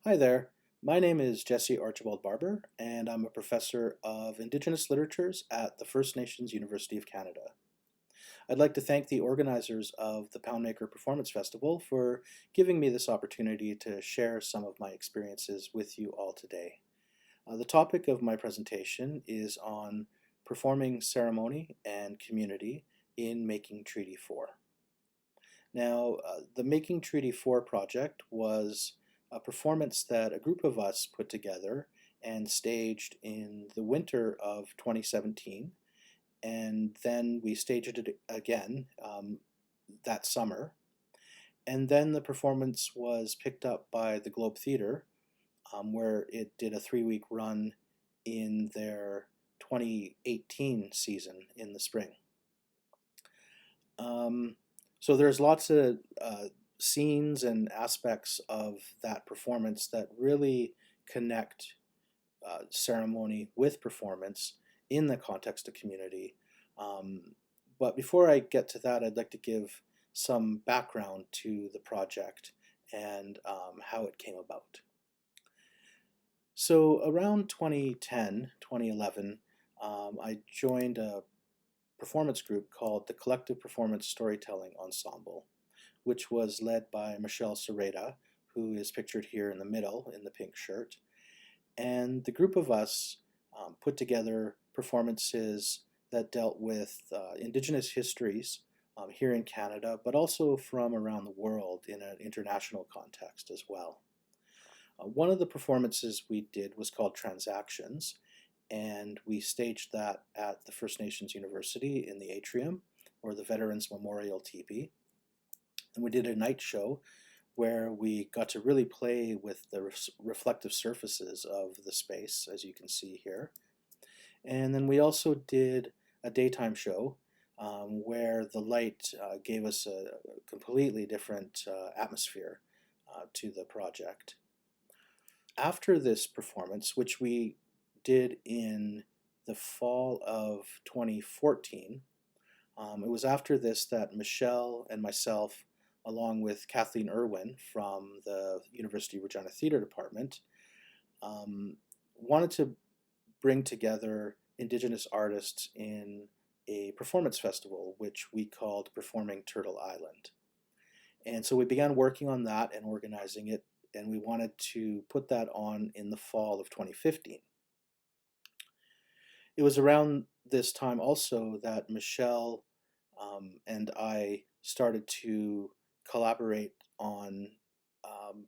Hi there. My name is Jesse Archibald Barber, and I'm a professor of Indigenous Literatures at the First Nations University of Canada. I'd like to thank the organizers of the Poundmaker Performance Festival for giving me this opportunity to share some of my experiences with you all today. The topic of my presentation is on performing ceremony and community in Making Treaty 4. Now, the Making Treaty 4 project was a performance that a group of us put together and staged in the winter of 2017, and then we staged it again that summer. And then the performance was picked up by the Globe Theatre, where it did a 3-week run in their 2018 season in the spring. So there's lots of scenes and aspects of that performance that really connect ceremony with performance in the context of community. But before I get to that, I'd like to give some background to the project and how it came about. So around 2010, 2011, I joined a performance group called the Collective Performance Storytelling Ensemble, which was led by Michelle Serreta, who is pictured here in the middle in the pink shirt. And the group of us put together performances that dealt with Indigenous histories here in Canada, but also from around the world in an international context as well. One of the performances we did was called Transactions, and we staged that at the First Nations University in the atrium, or the Veterans Memorial Teepee. And we did a night show where we got to really play with the reflective surfaces of the space, as you can see here. And then we also did a daytime show where the light gave us a completely different atmosphere to the project. After this performance, which we did in the fall of 2014, it was after this that Michelle and myself, along with Kathleen Irwin from the University of Regina Theatre Department, wanted to bring together Indigenous artists in a performance festival, which we called Performing Turtle Island. And so we began working on that and organizing it, and we wanted to put that on in the fall of 2015. It was around this time also that Michelle and I started to collaborate on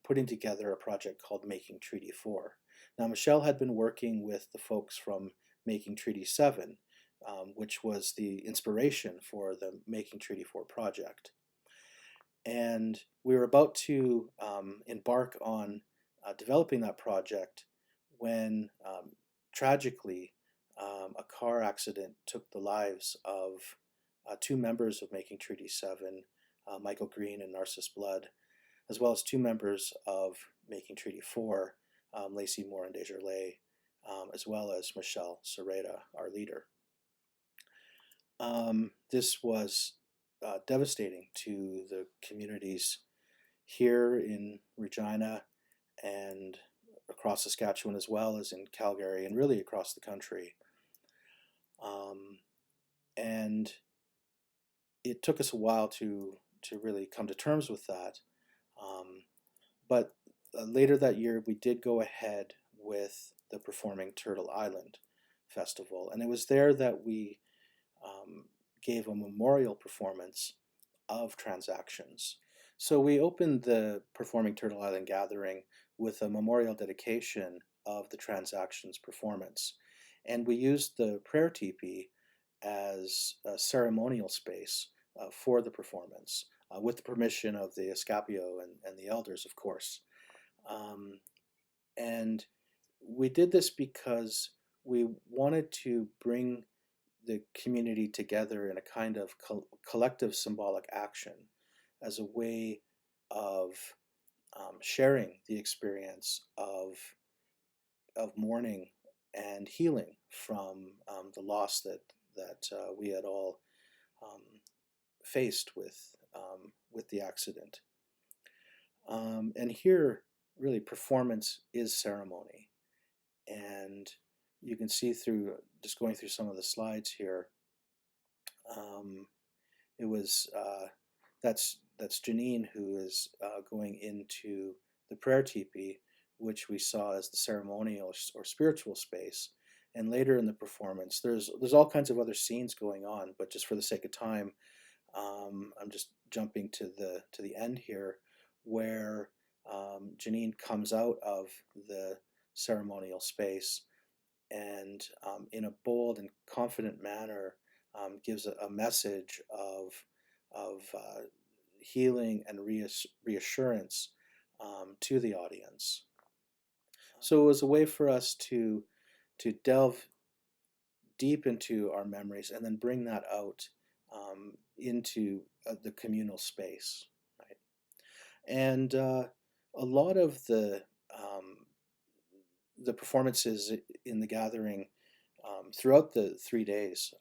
putting together a project called Making Treaty 4. Now, Michelle had been working with the folks from Making Treaty 7, which was the inspiration for the Making Treaty 4 project. And we were about to embark on developing that project when, tragically, a car accident took the lives of 2 members of Making Treaty 7, Michael Green and Narcissus Blood, as well as 2 members of Making Treaty 4, Lacey Moore and Desjardins, as well as Michelle Serreta, our leader. This was devastating to the communities here in Regina and across Saskatchewan, as well as in Calgary and really across the country. And it took us a while to really come to terms with that. But later that year, we did go ahead with the Performing Turtle Island Festival. And it was there that we gave a memorial performance of Transactions. So we opened the Performing Turtle Island gathering with a memorial dedication of the Transactions performance. And we used the prayer teepee as a ceremonial space for the performance, with the permission of the Escapio and the elders, of course. And we did this because we wanted to bring the community together in a kind of collective symbolic action as a way of sharing the experience of mourning and healing from the loss that we had all faced with the accident. And here really performance is ceremony. And you can see through just going through some of the slides here, um, it was that's Janine, who is going into the prayer teepee, which we saw as the ceremonial or spiritual space. And later in the performance, there's all kinds of other scenes going on, but just for the sake of time, I'm just jumping to the end here, where Janine comes out of the ceremonial space and, in a bold and confident manner, gives a message of healing and reassurance to the audience. So it was a way for us to delve deep into our memories and then bring that out into the communal space, right? And a lot of the performances in the gathering throughout the 3 days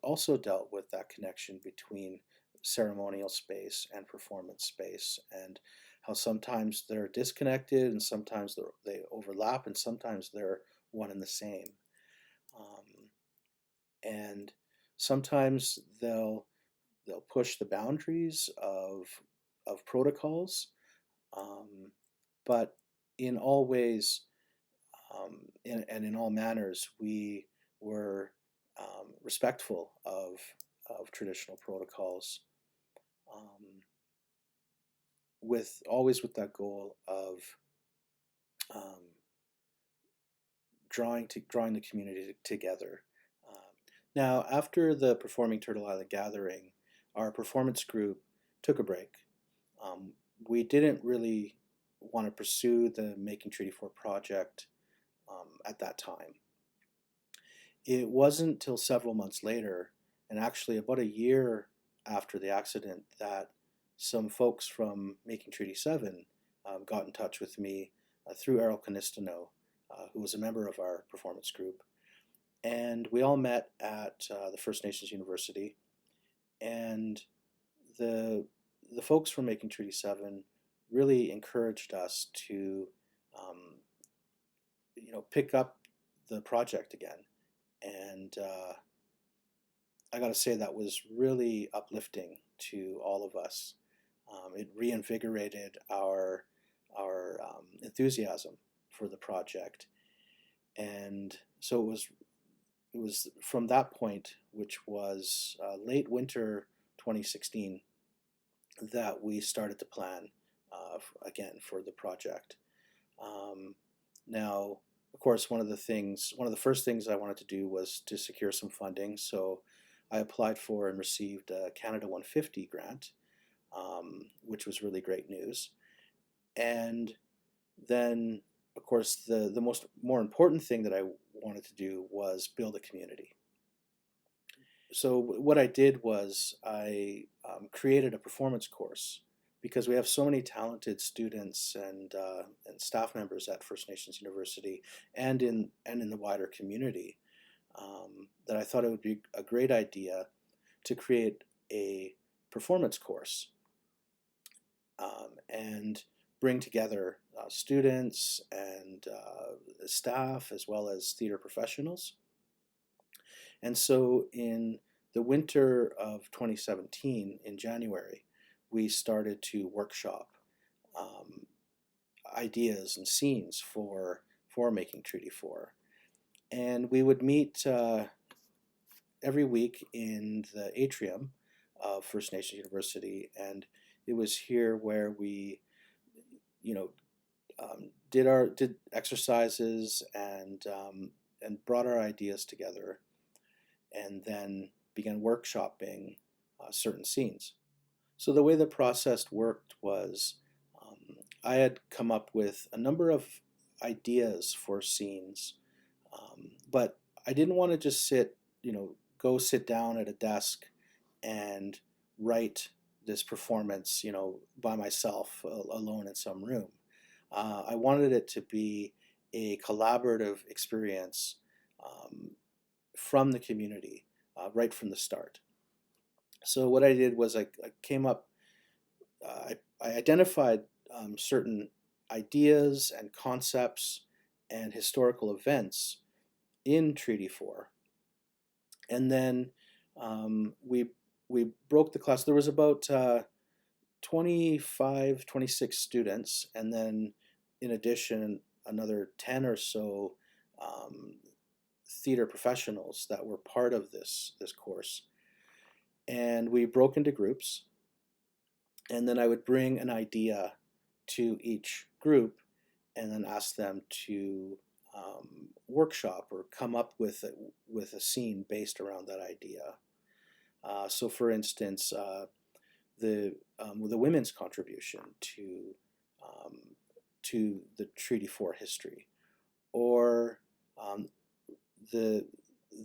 also dealt with that connection between ceremonial space and performance space, and how sometimes they're disconnected and sometimes they overlap and sometimes they're one and the same. Um, and sometimes they'll push the boundaries of protocols, um, but in all ways, and in all manners, we were respectful of traditional protocols, um, with always with that goal of um, drawing the community together. Now, after the Performing Turtle Island gathering, our performance group took a break. Um, we didn't really want to pursue the Making Treaty 4 project at that time. It wasn't till several months later, and actually about a year after the accident, that some folks from Making Treaty 7 got in touch with me through Errol Canistano, who was a member of our performance group. And we all met at the First Nations University, and the the folks from Making Treaty 7 really encouraged us to um, pick up the project again. And I got to say that was really uplifting to all of us. It reinvigorated our enthusiasm for the project, and so it was from that point, which was late winter 2016, that we started to plan again for the project. Um, Now, of course, one of the first things I wanted to do was to secure some funding. So I applied for and received a Canada 150 grant, which was really great news. And then, of course, the more important thing that I wanted to do was build a community. So what I did was I created a performance course, because we have so many talented students and staff members at First Nations University and in the wider community, that I thought it would be a great idea to create a performance course, and bring together students and staff as well as theater professionals. And so in the winter of 2017, in January, we started to workshop um, ideas and scenes for Making Treaty 4. And we would meet every week in the atrium of First Nations University, and it was here where we, you know, did exercises and brought our ideas together, and then began workshopping certain scenes. So the way the process worked was, I had come up with a number of ideas for scenes, but I didn't want to just go sit down at a desk and write this performance, by myself alone in some room. I wanted it to be a collaborative experience um, from the community right from the start. So what I did was I came up, I identified certain ideas and concepts and historical events in Treaty 4. And then we broke the class. There was about 25, 26 students, and then in addition, another 10 or so theater professionals that were part of this course. And we broke into groups, and then I would bring an idea to each group and then ask them to workshop or come up with a scene based around that idea. So, for instance, the women's contribution to the Treaty 4 history, or the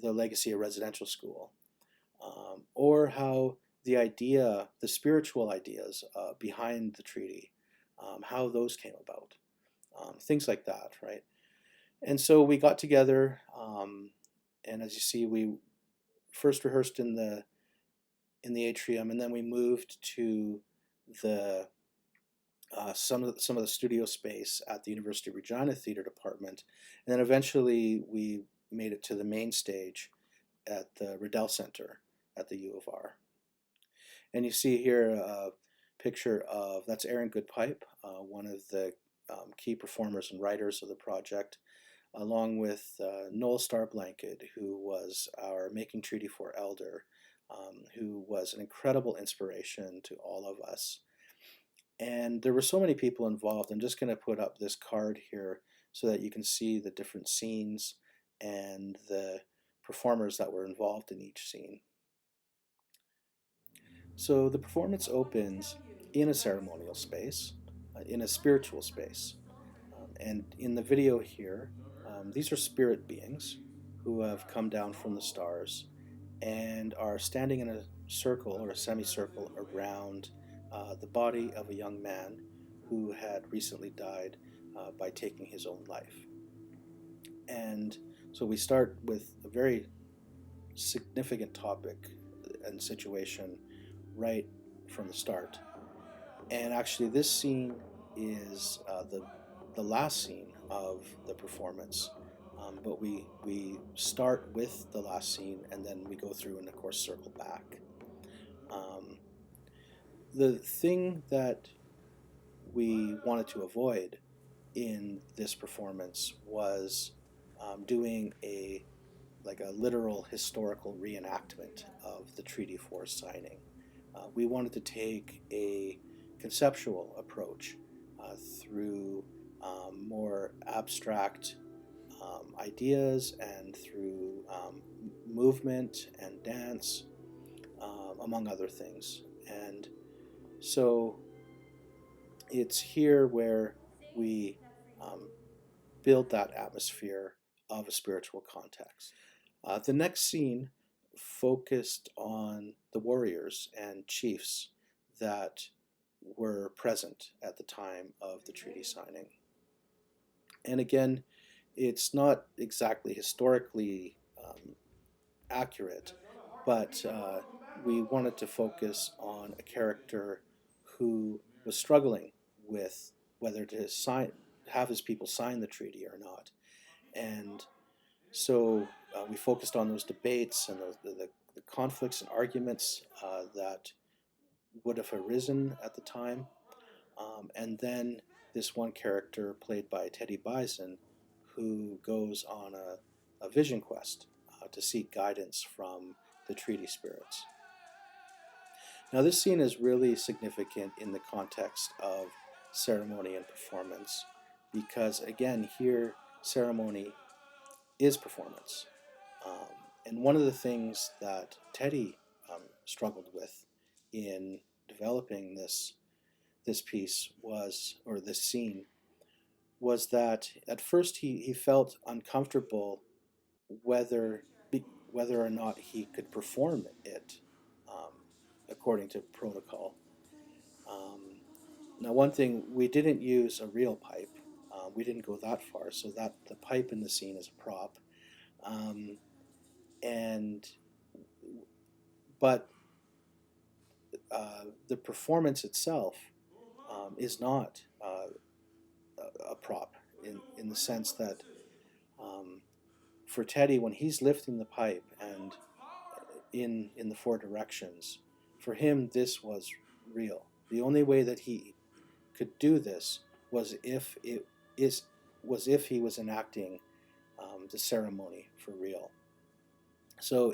legacy of residential school, or how the spiritual ideas behind the treaty, how those came about, things like that, right? And so we got together, and as you see, we first rehearsed in the atrium, and then we moved to the some of the studio space at the University of Regina Theatre Department, and then eventually we made it to the main stage at the Riddell Center at the U of R. And you see here a picture of, that's Aaron Goodpipe, one of the key performers and writers of the project, along with Noel Starblanket, who was our Making Treaty 4 elder, who was an incredible inspiration to all of us. And there were so many people involved. I'm just going to put up this card here so that you can see the different scenes and the performers that were involved in each scene. So the performance opens in a ceremonial space, in a spiritual space. And in the video here, these are spirit beings who have come down from the stars and are standing in a circle or a semicircle around the body of a young man who had recently died by taking his own life. And so we start with a very significant topic and situation right from the start. And actually, this scene is the last scene of the performance. But we start with the last scene, and then we go through and, of course, circle back. The thing that we wanted to avoid in this performance was doing a literal historical reenactment of the Treaty 4 signing. We wanted to take a conceptual approach through more abstract ideas and through movement and dance, among other things. And so it's here where we build that atmosphere of a spiritual context. The next scene focused on the warriors and chiefs that were present at the time of the treaty signing. And again, it's not exactly historically accurate, but we wanted to focus on a character who was struggling with whether to have his people sign the treaty or not. And so we focused on those debates and the conflicts and arguments that would have arisen at the time. And then this one character, played by Teddy Bison, who goes on a vision quest to seek guidance from the treaty spirits. Now, this scene is really significant in the context of ceremony and performance because, again, here, ceremony is performance. And one of the things that Teddy struggled with in developing this piece or this scene, was that at first he felt uncomfortable whether or not he could perform it according to protocol. Now, one thing, we didn't use a real pipe. We didn't go that far, so that the pipe in the scene is a prop. But the performance itself is not a prop in the sense that um, for Teddy, when he's lifting the pipe and in the four directions, for him this was real. The only way that he could do this was if it is was if he was enacting the ceremony for real. So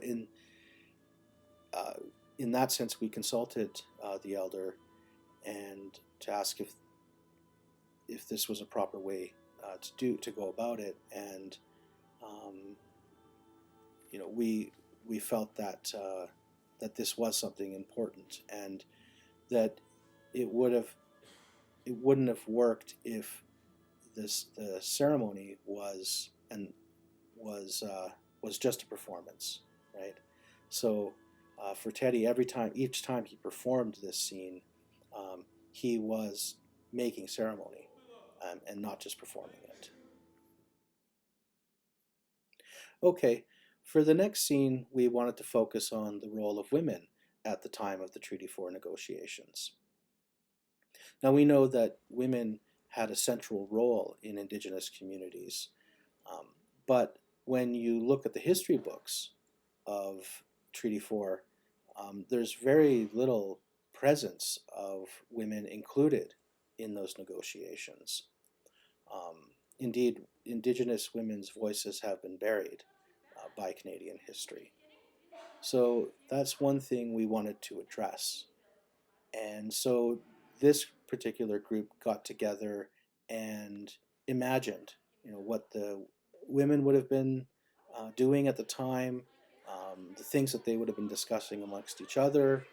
uh, in that sense, we consulted the elder and to ask if this was a proper way to go about it, and um, we felt that this was something important, and that it would have it wouldn't have worked if the ceremony was was just a performance, right? So for Teddy, each time he performed this scene, he was making ceremony and not just performing it. Okay, for the next scene, we wanted to focus on the role of women at the time of the Treaty 4 negotiations. Now we know that women had a central role in Indigenous communities, um, but when you look at the history books of Treaty 4, there's very little presence of women included in those negotiations. Indeed, Indigenous women's voices have been buried by Canadian history. So that's one thing we wanted to address. And so this particular group got together and imagined, what the women would have been doing at the time, the things that they would have been discussing amongst each other,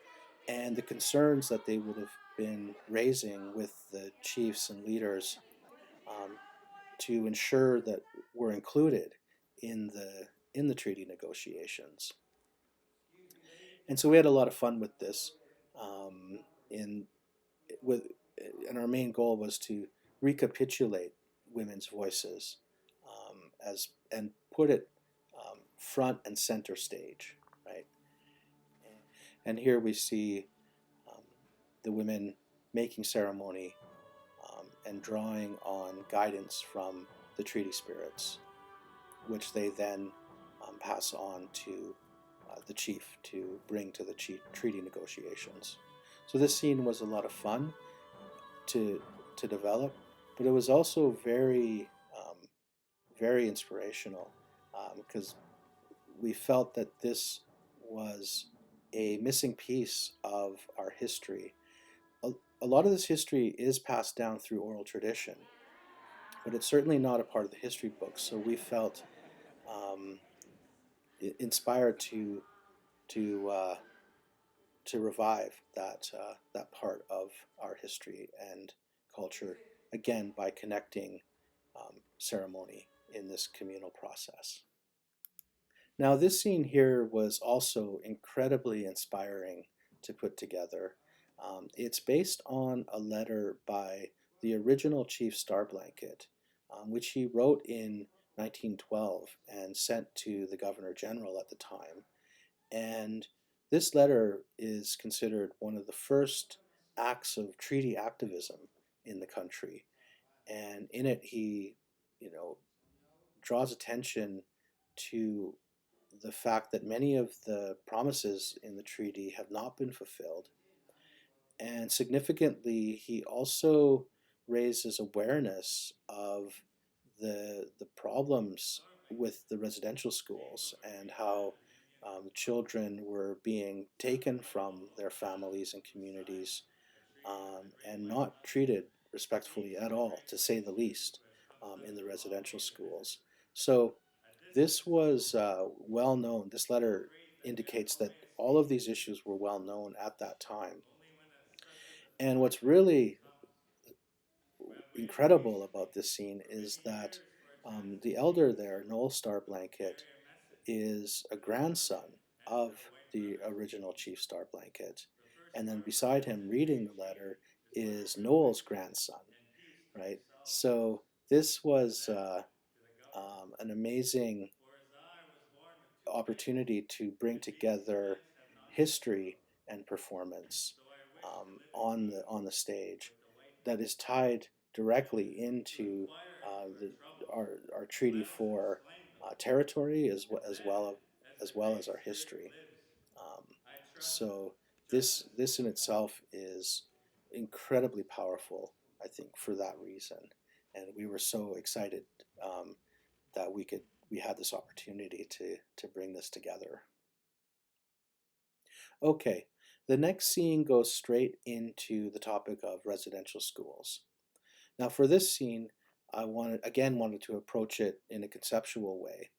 and the concerns that they would have been raising with the chiefs and leaders um, to ensure that we're included in the treaty negotiations. And so we had a lot of fun with this. In with and our main goal was to recapitulate women's voices as and put it front and center stage, right? And here we see um, the women making ceremony and drawing on guidance from the treaty spirits, which they then pass on to the chief to bring to the treaty negotiations. So this scene was a lot of fun to develop, but it was also very inspirational because we felt that this was a missing piece of our history. A lot of this history is passed down through oral tradition, but it's certainly not a part of the history books. So we felt um, inspired to uh, to revive that part of our history and culture again by connecting ceremony in this communal process. Now, this scene here was also incredibly inspiring to put together. It's based on a letter by the original Chief Starblanket, which he wrote in 1912 and sent to the Governor General at the time. And this letter is considered one of the first acts of treaty activism in the country. And in it, he, you know, draws attention to the fact that many of the promises in the treaty have not been fulfilled. And significantly, he also raises awareness of the problems with the residential schools and how children were being taken from their families and communities and not treated respectfully at all, to say the least, in the residential schools. So this was well known. This letter indicates that all of these issues were well known at that time. And what's really incredible about this scene is that the elder there, Noel Starblanket, is a grandson of the original Chief Starblanket. And then beside him, reading the letter, is Noel's grandson, right? So this was an amazing opportunity to bring together history and performance on the stage that is tied directly into our treaty for territory as well as our history. Um, so this in itself is incredibly powerful, I think, for that reason. And we were so excited um, that we had this opportunity to bring this together. Okay, the next scene goes straight into the topic of residential schools. Now, for this scene, I wanted to approach it in a conceptual way,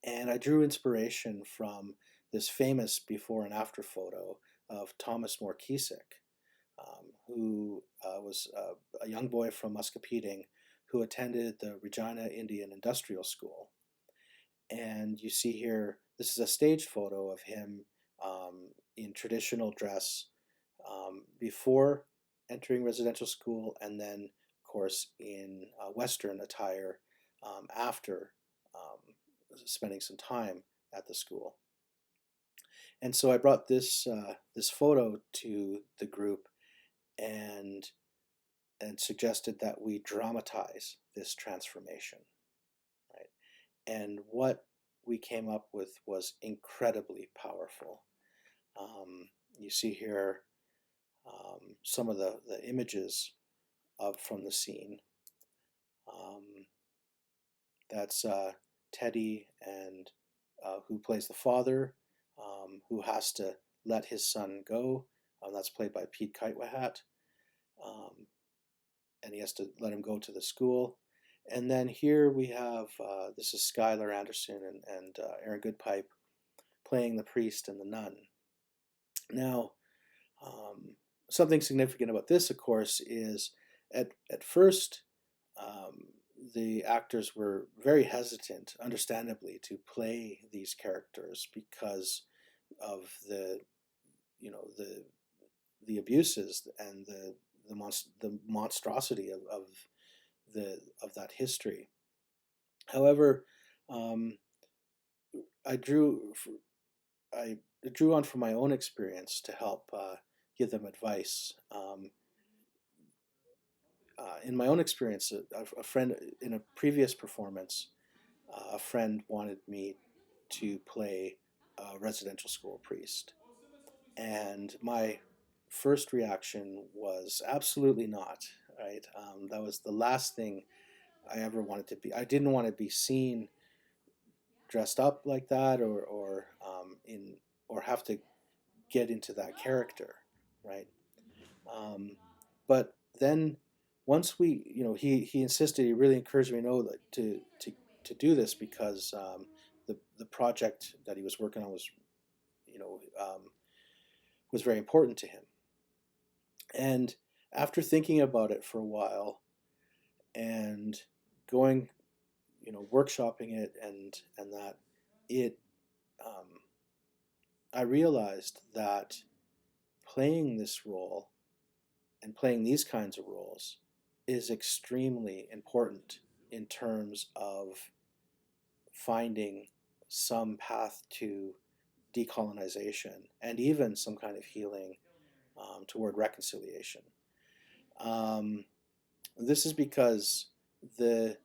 and I drew inspiration from this famous before and after photo of Thomas More Cusick, who was a young boy from Muscopetang who attended the Regina Indian Industrial School. And you see here, this is a staged photo of him in traditional dress before entering residential school, and then, of course, in Western attire after spending some time at the school. And so I brought this photo to the group and suggested that we dramatize this transformation, right? And what we came up with was incredibly powerful. You see here some of the images from the scene. That's Teddy, and who plays the father, who has to let his son go. That's played by Pete Kitewahat. And he has to let him go to the school. And then here we have, this is Skylar Anderson and Aaron Goodpipe playing the priest and the nun. Now, something significant about this, of course, is at first the actors were very hesitant, understandably, to play these characters because of the abuses and the monstrosity of that history. However, I drew on from my own experience to help give them advice. In my own experience, a friend in a previous performance, a friend wanted me to play a residential school priest, and my first reaction was absolutely not. Right, that was the last thing I ever wanted to be. I didn't want to be seen dressed up like that, or have to get into that character, right? But then once he insisted, he really encouraged me, no, to do this because the project that he was working on was very important to him. And after thinking about it for a while and going, workshopping it and that, it I realized that playing this role and playing these kinds of roles is extremely important in terms of finding some path to decolonization and even some kind of healing toward reconciliation. Um, this is because the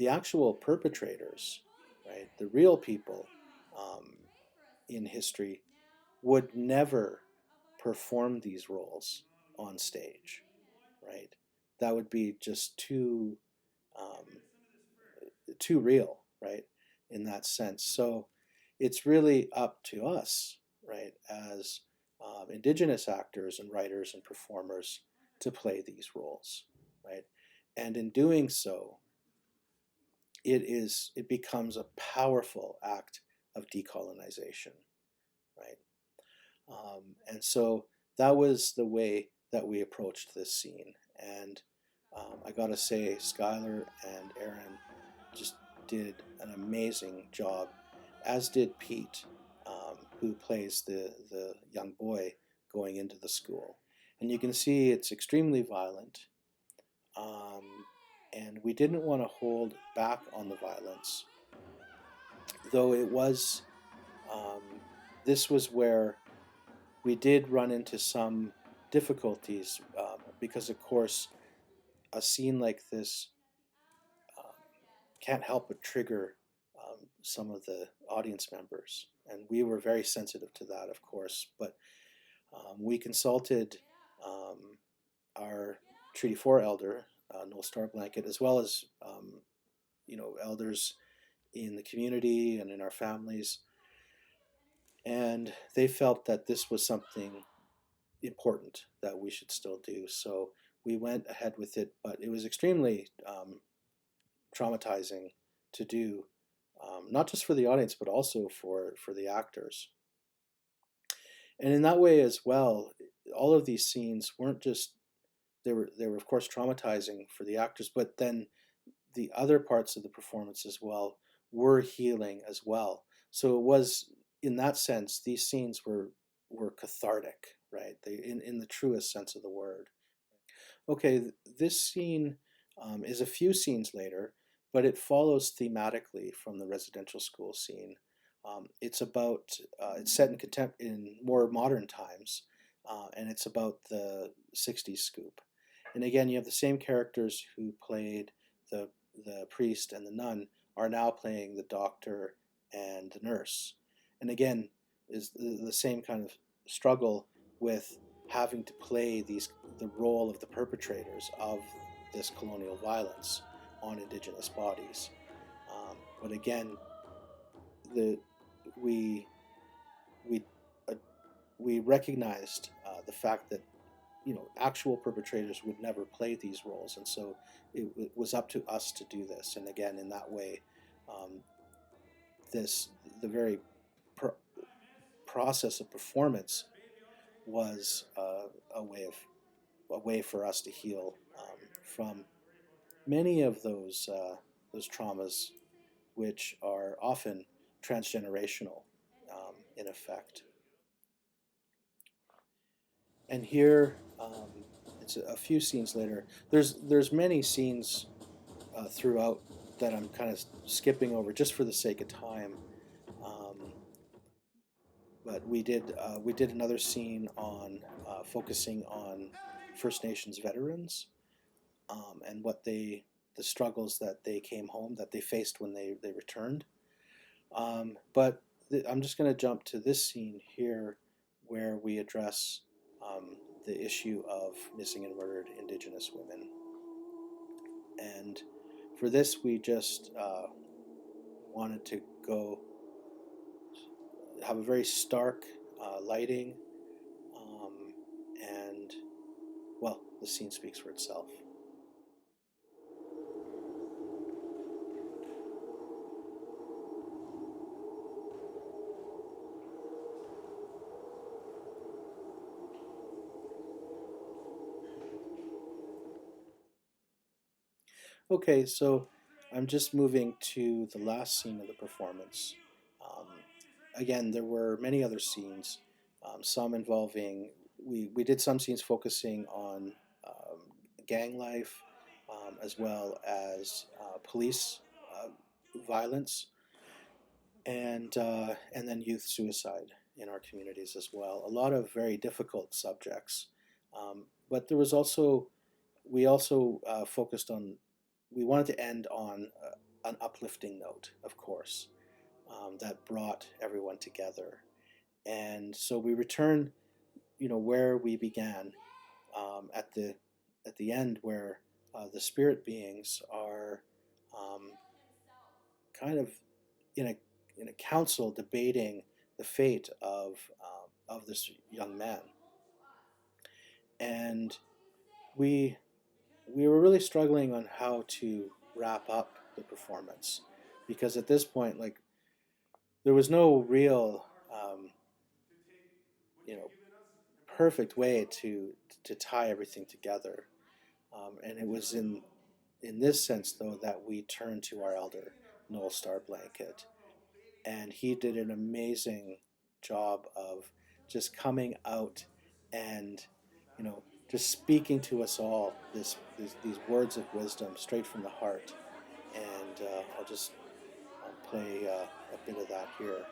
actual perpetrators, right, the real people in history, would never perform these roles on stage, right? That would be just um, too real, right? In that sense. So it's really up to us, right, as Indigenous actors and writers and performers to play these roles, right? And in doing so, it becomes a powerful act of decolonization, right? And so that was the way that we approached this scene. And I gotta say, Skylar and Aaron just did an amazing job, as did Pete, who plays the young boy going into the school. And you can see it's extremely violent. And we didn't want to hold back on the violence, though it was, this was where we did run into some difficulties because, of course, a scene like this um, can't help but trigger some of the audience members. And we were very sensitive to that, of course. But we consulted um, our Treaty 4 elder, Noel Starblanket, as well as elders in the community and in our families, and they felt that this was something important that we should still do. So we went ahead with it, but it was extremely traumatizing to do, not just for the audience, but also for the actors. And in that way as well, all of these scenes weren't just they were of course traumatizing for the actors, but then the other parts of the performance as well were healing as well. So it was, in that sense, these scenes were cathartic, right? They in the truest sense of the word. Okay, this scene is a few scenes later, but it follows thematically from the residential school scene. It's set in more modern times, and it's about the '60s scoop. And again, you have the same characters who played the the priest and the nun are now playing the doctor and the nurse. And again, is the same kind of struggle with having to play the role of the perpetrators of this colonial violence on Indigenous bodies. But again, the we we uh, we recognized the fact that actual perpetrators would never play these roles, and so it was up to us to do this. And again, in that way, um, this the very pr- process of performance was a way for us to heal from many of those traumas, which are often transgenerational in effect. And here, it's a few scenes later. There's many scenes throughout that I'm kind of skipping over just for the sake of time. Um, but we did another scene on focusing on First Nations veterans and the struggles that they came home that they faced when they returned. But I'm just going to jump to this scene here where we address the issue of missing and murdered Indigenous women. And for this, we just wanted to go have a very stark lighting, um, and well, the scene speaks for itself. Okay, so I'm just moving to the last scene of the performance. Um, Again, there were many other scenes, some involving, we did some scenes focusing on um, gang life, as well as police uh, violence, and then youth suicide in our communities as well. A lot of very difficult subjects, but there was also we also focused on we wanted to end on an uplifting note, of course, that brought everyone together. And so we return, where we began, at the end, where the spirit beings are um, kind of in a council debating the fate of this young man, and we we were really struggling on how to wrap up the performance because at this point, like, there was no real you know perfect way to tie everything together, and it was in this sense though that we turned to our elder Noel Starblanket, and he did an amazing job of just coming out and just speaking to us all these words of wisdom straight from the heart. And I'll just play a bit of that here.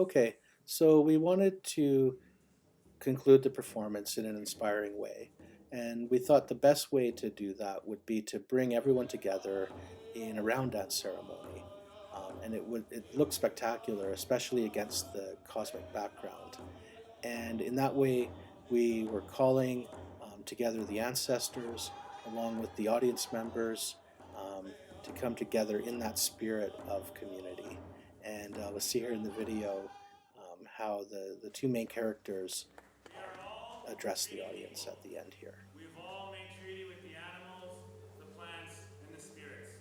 Okay, so we wanted to conclude the performance in an inspiring way. And we thought the best way to do that would be to bring everyone together in a round dance ceremony. And it looked spectacular, especially against the cosmic background. And in that way, we were calling together the ancestors along with the audience members to come together in that spirit of community. And we'll see here in the video how the two main characters We are all address the making audience equal. at the end here. We've all made treaty with the animals, the plants, and the spirits.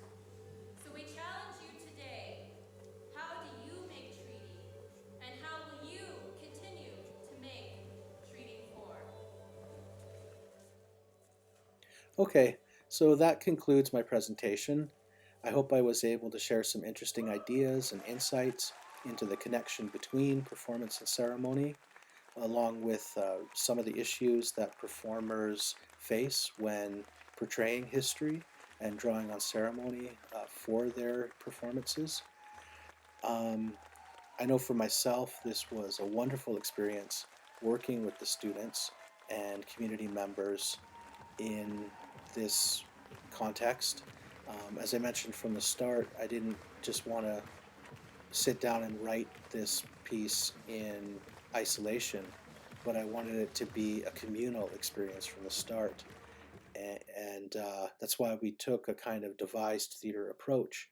So we challenge you today. How do you make treaty? And how will you continue to make treaty for? Okay, so that concludes my presentation. I hope I was able to share some interesting ideas and insights into the connection between performance and ceremony, along with some of the issues that performers face when portraying history and drawing on ceremony for their performances. Um, I know for myself, this was a wonderful experience working with the students and community members in this context. As I mentioned from the start, I didn't just want to sit down and write this piece in isolation, but I wanted it to be a communal experience from the start. And that's why we took a kind of devised theater approach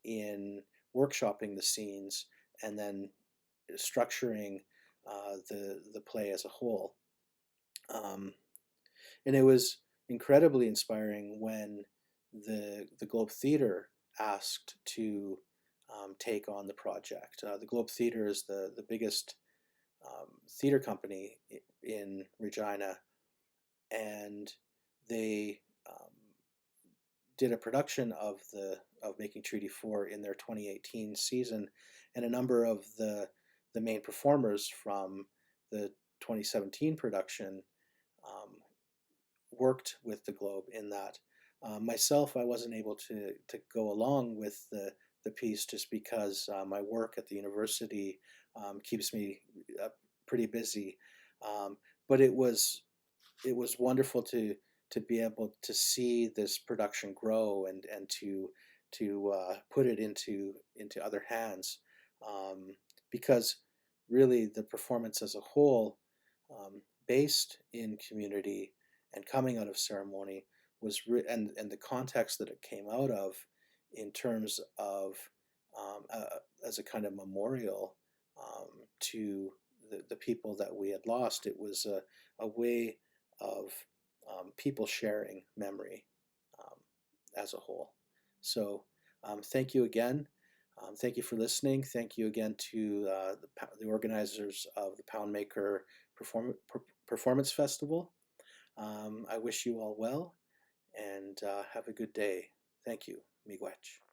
in workshopping the scenes and then structuring the play as a whole. Um, and it was incredibly inspiring when the Globe Theatre asked to take on the project. The Globe Theatre is the biggest theater company in Regina, and they did a production of Making Treaty 4 in their 2018 season, and a number of the main performers from the 2017 production um, worked with the Globe in that. Myself, I wasn't able to go along with the piece just because my work at the university keeps me pretty busy. But it was wonderful to be able to see this production grow and to put it into other hands, because really the performance as a whole, based in community and coming out of ceremony, and the context that it came out of in terms of as a kind of memorial to the people that we had lost. It was a way of people sharing memory um, as a whole. So thank you again. Thank you for listening. Thank you again to the organizers of the Poundmaker Performance Festival. I wish you all well and have a good day. Thank you. Miigwech.